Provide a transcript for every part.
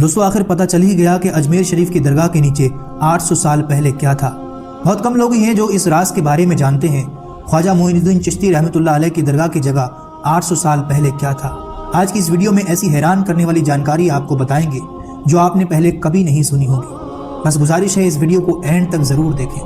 دوستو آخر پتہ چل ہی گیا کہ اجمیر شریف کی درگاہ کے نیچے 800 سال پہلے کیا تھا۔ بہت کم لوگ ہی ہیں جو اس راز کے بارے میں جانتے ہیں۔ خواجہ معین الدین چشتی رحمۃ اللہ علیہ کی درگاہ کی جگہ 800 سال پہلے کیا تھا۔ آج کی اس ویڈیو میں ایسی حیران کرنے والی جانکاری آپ کو بتائیں گے جو آپ نے پہلے کبھی نہیں سنی ہوگی۔ بس گزارش ہے اس ویڈیو کو اینڈ تک ضرور دیکھیں۔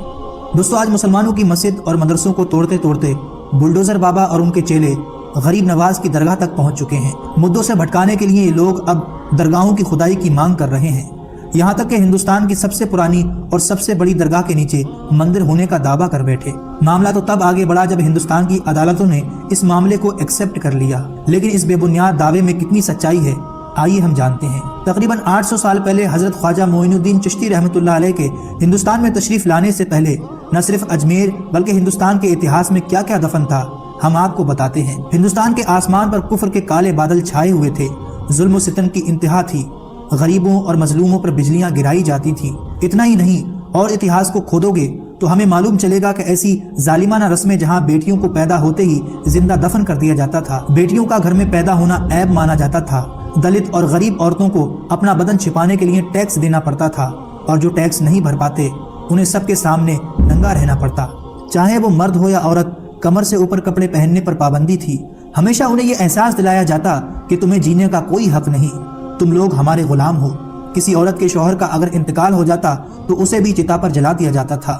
دوستو آج مسلمانوں کی مسجد اور مدرسوں کو توڑتے توڑتے بلڈوزر بابا اور ان کے چیلے غریب نواز کی درگاہ تک پہنچ چکے ہیں۔ مدعوں سے بھٹکانے کے لیے یہ لوگ اب درگاہوں کی خدائی کی مانگ کر رہے ہیں، یہاں تک کہ ہندوستان کی سب سے پرانی اور سب سے بڑی درگاہ کے نیچے مندر ہونے کا دعویٰ کر بیٹھے۔ معاملہ تو تب آگے بڑھا جب ہندوستان کی عدالتوں نے اس معاملے کو ایکسپٹ کر لیا، لیکن اس بے بنیاد دعوے میں کتنی سچائی ہے آئیے ہم جانتے ہیں۔ تقریباً 800 سال پہلے حضرت خواجہ معین الدین چشتی رحمۃ اللہ علیہ کے ہندوستان میں تشریف لانے سے پہلے نہ صرف اجمیر بلکہ ہندوستان کے اتہاس میں کیا کیا دفن تھا ہم آپ کو بتاتے ہیں۔ ہندوستان کے آسمان پر کفر کے کالے بادل چھائے ہوئے تھے، ظلم و ستم کی انتہا تھی، غریبوں اور مظلوموں پر بجلیاں گرائی جاتی تھیں۔ اتنا ہی نہیں، اور اتہاس کو کھودو گے تو ہمیں معلوم چلے گا کہ ایسی ظالمانہ رسمیں جہاں بیٹیوں کو پیدا ہوتے ہی زندہ دفن کر دیا جاتا تھا، بیٹیوں کا گھر میں پیدا ہونا عیب مانا جاتا تھا، دلت اور غریب عورتوں کو اپنا بدن چھپانے کے لیے ٹیکس دینا پڑتا تھا، اور جو ٹیکس نہیں بھر پاتے انہیں سب کے سامنے ننگا رہنا پڑتا، چاہے وہ مرد ہو یا عورت۔ کمر سے اوپر کپڑے پہننے پر پابندی تھی۔ ہمیشہ انہیں یہ احساس دلایا جاتا کہ تمہیں جینے کا کوئی حق نہیں، تم لوگ ہمارے غلام ہو۔ کسی عورت کے شوہر کا اگر انتقال ہو جاتا تو اسے بھی چتا پر جلا دیا جاتا تھا۔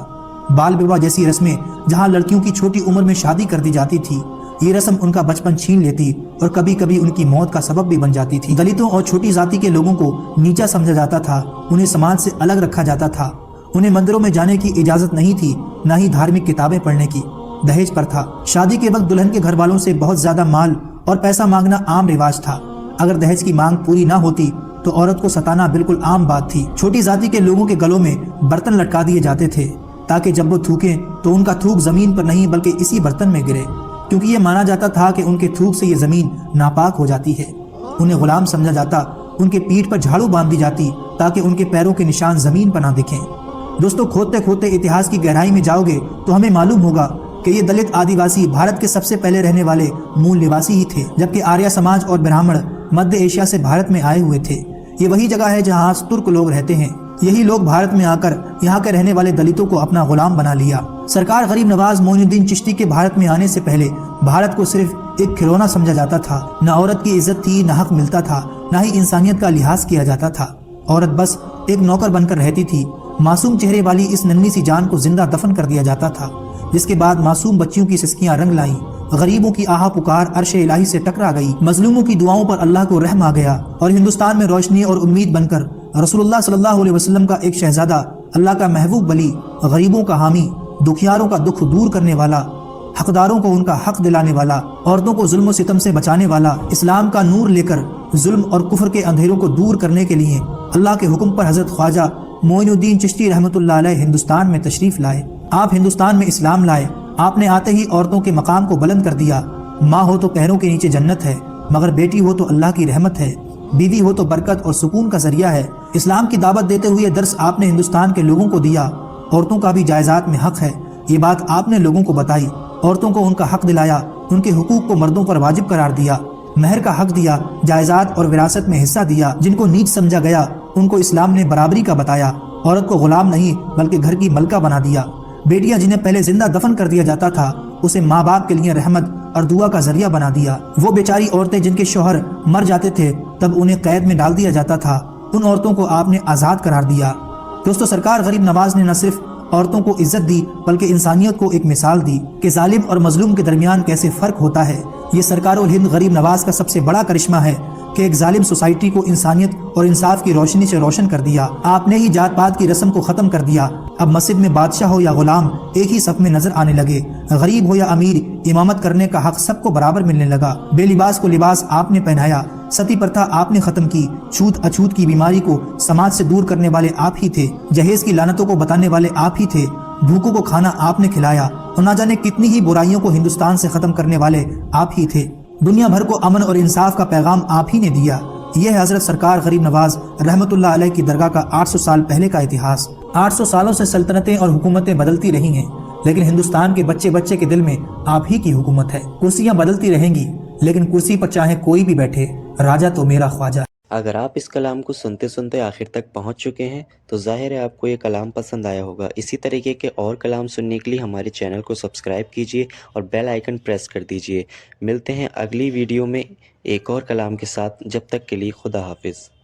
بال وواہ جیسی رسمیں جہاں لڑکیوں کی چھوٹی عمر میں شادی کر دی جاتی تھی، یہ رسم ان کا بچپن چھین لیتی اور کبھی کبھی ان کی موت کا سبب بھی بن جاتی تھی۔ دلتوں اور چھوٹی ذاتی کے لوگوں کو نیچا سمجھا جاتا تھا، انہیں سماج سے الگ رکھا جاتا تھا، انہیں مندروں میں جانے کی اجازت نہیں تھی، نہ ہی دھارمک کتابیں پڑھنے کی۔ دہیج پر تھا، شادی کے وقت دلہن کے گھر والوں سے بہت زیادہ مال اور پیسہ مانگنا عام رواج تھا۔ اگر دہیج کی مانگ پوری نہ ہوتی تو عورت کو ستانا بالکل عام بات تھی۔ چھوٹی ذاتی کے لوگوں کے گلوں میں برتن لٹکا دیے جاتے تھے تاکہ جب وہ تھوکیں تو ان کا تھوک زمین پر نہیں بلکہ اسی برتن میں گرے، کیونکہ یہ مانا جاتا تھا کہ ان کے تھوک سے یہ زمین ناپاک ہو جاتی ہے۔ انہیں غلام سمجھا جاتا، ان کے پیٹھ پر جھاڑو باندھ دی جاتی تاکہ ان کے پیروں کے نشان زمین پر نہ دکھیں۔ دوستو کھودتے کھودتے اتہاس کی گہرائی میں جاؤ گے تو ہمیں معلوم ہوگا کہ یہ دلت آدیواسی بھارت کے سب سے پہلے رہنے والے مول نواسی ہی تھے، جبکہ آریہ سماج اور برہمن مدھیہ ایشیا سے بھارت میں آئے ہوئے تھے۔ یہ وہی جگہ ہے جہاں آج ترک لوگ رہتے ہیں۔ یہی لوگ بھارت میں آ کر یہاں کے رہنے والے دلتوں کو اپنا غلام بنا لیا۔ سرکار غریب نواز معین الدین چشتی کے بھارت میں آنے سے پہلے بھارت کو صرف ایک کھلونا سمجھا جاتا تھا، نہ عورت کی عزت تھی، نہ حق ملتا تھا، نہ ہی انسانیت کا لحاظ کیا جاتا تھا۔ عورت بس ایک نوکر بن کر رہتی تھی۔ معصوم چہرے والی اس ننھی سی جان کو زندہ دفن کر دیا جاتا تھا، جس کے بعد معصوم بچیوں کی سسکیاں رنگ لائیں، غریبوں کی آہا پکار عرش الہی سے ٹکرا گئی، مظلوموں کی دعاؤں پر اللہ کو رحم آ گیا، اور ہندوستان میں روشنی اور امید بن کر رسول اللہ صلی اللہ علیہ وسلم کا ایک شہزادہ، اللہ کا محبوب ولی، غریبوں کا حامی، دکھیاروں کا دکھ دور کرنے والا، حقداروں کو ان کا حق دلانے والا، عورتوں کو ظلم و ستم سے بچانے والا، اسلام کا نور لے کر ظلم اور کفر کے اندھیروں کو دور کرنے کے لیے اللہ کے حکم پر حضرت خواجہ معین الدین چشتی رحمۃ اللہ علیہ ہندوستان میں تشریف لائے۔ آپ ہندوستان میں اسلام لائے۔ آپ نے آتے ہی عورتوں کے مقام کو بلند کر دیا۔ ماں ہو تو پیروں کے نیچے جنت ہے، مگر بیٹی ہو تو اللہ کی رحمت ہے، بیوی ہو تو برکت اور سکون کا ذریعہ ہے۔ اسلام کی دعوت دیتے ہوئے درس آپ نے ہندوستان کے لوگوں کو دیا۔ عورتوں کا بھی جائیداد میں حق ہے، یہ بات آپ نے لوگوں کو بتائی۔ عورتوں کو ان کا حق دلایا، ان کے حقوق کو مردوں پر واجب قرار دیا، مہر کا حق دیا، جائیداد اور وراثت میں حصہ دیا۔ جن کو نیچ سمجھا گیا ان کو اسلام نے برابری کا بتایا۔ عورت کو غلام نہیں بلکہ گھر کی ملکہ بنا دیا۔ بیٹیاں جنہیں پہلے زندہ دفن کر دیا جاتا تھا اسے ماں باپ کے لیے رحمت اور دعا کا ذریعہ بنا دیا۔ وہ بیچاری عورتیں جن کے شوہر مر جاتے تھے تب انہیں قید میں ڈال دیا جاتا تھا، ان عورتوں کو آپ نے آزاد قرار دیا۔ دوستو سرکار غریب نواز نے نہ صرف عورتوں کو عزت دی بلکہ انسانیت کو ایک مثال دی کہ ظالم اور مظلوم کے درمیان کیسے فرق ہوتا ہے۔ یہ سرکار الہند غریب نواز کا سب سے بڑا کرشمہ ہے کہ ایک ظالم سوسائٹی کو انسانیت اور انصاف کی روشنی سے روشن کر دیا۔ آپ نے ہی جات پات کی رسم کو ختم کر دیا۔ اب مسجد میں بادشاہ ہو یا غلام ایک ہی صف میں نظر آنے لگے، غریب ہو یا امیر امامت کرنے کا حق سب کو برابر ملنے لگا۔ بے لباس کو لباس آپ نے پہنایا، ستی پرتھا آپ نے ختم کی، چھوت اچھوت کی بیماری کو سماج سے دور کرنے والے آپ ہی تھے، جہیز کی لعنتوں کو بتانے والے آپ ہی تھے، بھوکوں کو کھانا آپ نے کھلایا، اور نہ جانے کتنی ہی برائیوں کو ہندوستان سے ختم کرنے والے آپ ہی تھے۔ دنیا بھر کو امن اور انصاف کا پیغام آپ ہی نے دیا۔ یہ ہے حضرت سرکار غریب نواز رحمۃ اللہ علیہ کی درگاہ کا 800 سال پہلے کا اتہاس۔ 800 سالوں سے سلطنتیں اور حکومتیں بدلتی رہی ہیں، لیکن ہندوستان کے بچے بچے کے دل میں آپ ہی کی حکومت ہے۔ کرسیاں بدلتی رہیں گی لیکن کرسی پر چاہے کوئی بھی بیٹھے، راجہ تو میرا خواجہ۔ اگر آپ اس کلام کو سنتے سنتے آخر تک پہنچ چکے ہیں تو ظاہر ہے آپ کو یہ کلام پسند آیا ہوگا۔ اسی طریقے کے اور کلام سننے کے لیے ہمارے چینل کو سبسکرائب کیجئے اور بیل آئیکن پریس کر دیجئے۔ ملتے ہیں اگلی ویڈیو میں ایک اور کلام کے ساتھ، جب تک کے لیے خدا حافظ۔